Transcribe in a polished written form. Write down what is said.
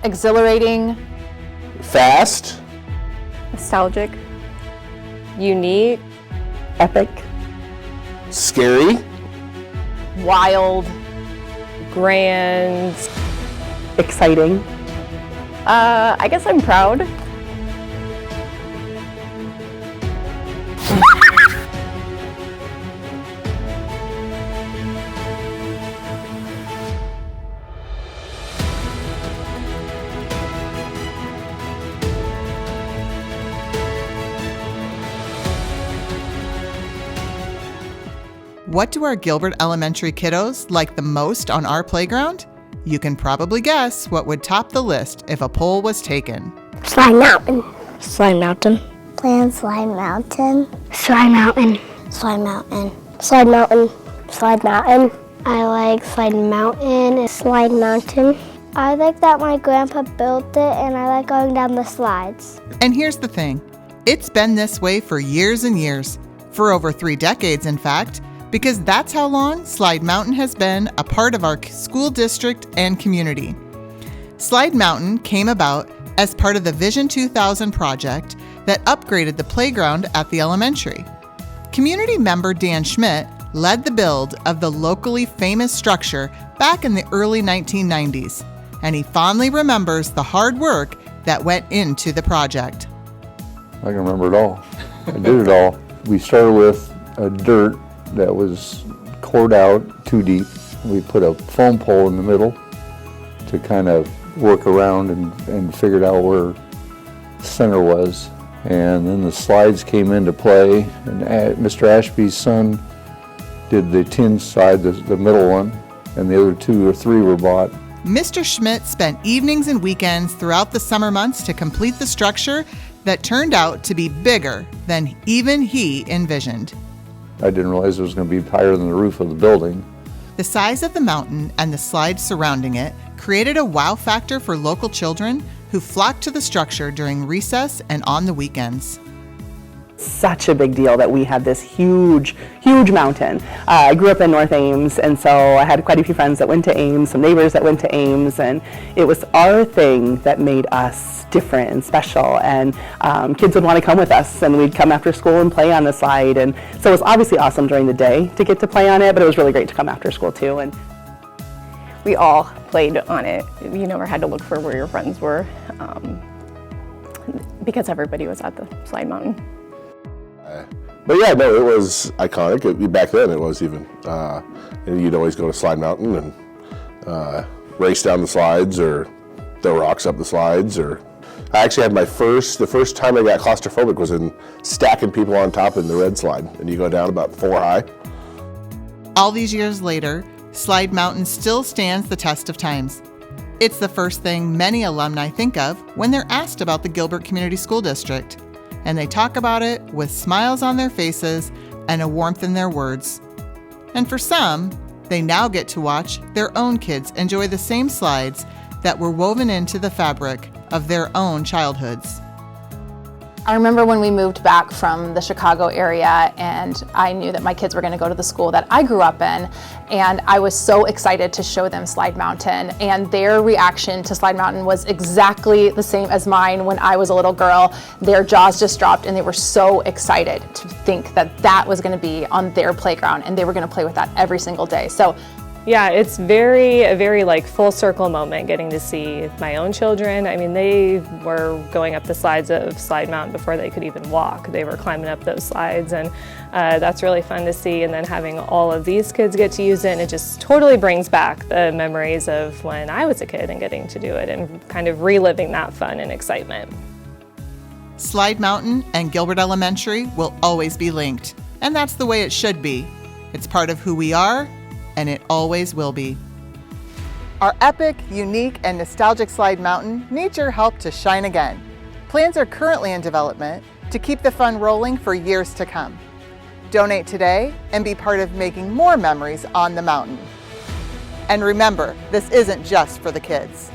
Exhilarating. Fast. Nostalgic. Unique. Epic. Scary. Wild. Grand. Exciting. I guess I'm proud. What do our Gilbert Elementary kiddos like the most on our playground? You can probably guess what would top the list if a poll was taken. Slide Mountain. Slide Mountain. Plan Slide Mountain. Slide Mountain. Slide Mountain. Slide Mountain. Slide Mountain. I like Slide Mountain and Slide Mountain. I like that my grandpa built it, and I like going down the slides. And here's the thing. It's been this way for years and years. For over 3 decades, in fact, because that's how long Slide Mountain has been a part of our school district and community. Slide Mountain came about as part of the Vision 2000 project that upgraded the playground at the elementary. Community member Dan Schmidt led the build of the locally famous structure back in the early 1990s, and he fondly remembers the hard work that went into the project. I can remember it all. I did it all. We started with dirt that was cored out too deep. We put a foam pole in the middle to kind of work around and figured out where the center was. And then the slides came into play, and Mr. Ashby's son did the tin side, the middle one, and the other 2 or 3 were bought. Mr. Schmidt spent evenings and weekends throughout the summer months to complete the structure that turned out to be bigger than even he envisioned. I didn't realize it was going to be higher than the roof of the building. The size of the mountain and the slides surrounding it created a wow factor for local children who flocked to the structure during recess and on the weekends. Such a big deal that we had this huge mountain. I grew up in North Ames, and so I had quite a few friends that went to Ames, some neighbors that went to Ames, and it was our thing that made us different and special, and kids would want to come with us, and we'd come after school and play on the slide, and so it was obviously awesome during the day to get to play on it, but it was really great to come after school too. And We all played on it. You never had to look for where your friends were because everybody was at the Slide Mountain. But yeah, no, it was iconic. Back then it was even. And you'd always go to Slide Mountain and race down the slides or throw rocks up the slides. Or I actually had the first time I got claustrophobic was in stacking people on top in the red slide. And you go down about 4 high. All these years later, Slide Mountain still stands the test of times. It's the first thing many alumni think of when they're asked about the Gilbert Community School District. And they talk about it with smiles on their faces and a warmth in their words. And for some, they now get to watch their own kids enjoy the same slides that were woven into the fabric of their own childhoods. I remember when we moved back from the Chicago area and I knew that my kids were going to go to the school that I grew up in, and I was so excited to show them Slide Mountain, and their reaction to Slide Mountain was exactly the same as mine when I was a little girl. Their jaws just dropped and they were so excited to think that that was going to be on their playground and they were going to play with that every single day. So Yeah, it's a very like full circle moment getting to see my own children. I mean, they were going up the slides of Slide Mountain before they could even walk. They were climbing up those slides, and that's really fun to see. And then having all of these kids get to use it, and it just totally brings back the memories of when I was a kid and getting to do it and kind of reliving that fun and excitement. Slide Mountain and Gilbert Elementary will always be linked, and that's the way it should be. It's part of who we are, and it always will be. Our epic, unique, and nostalgic Slide Mountain needs your help to shine again. Plans are currently in development to keep the fun rolling for years to come. Donate today and be part of making more memories on the mountain. And remember, this isn't just for the kids.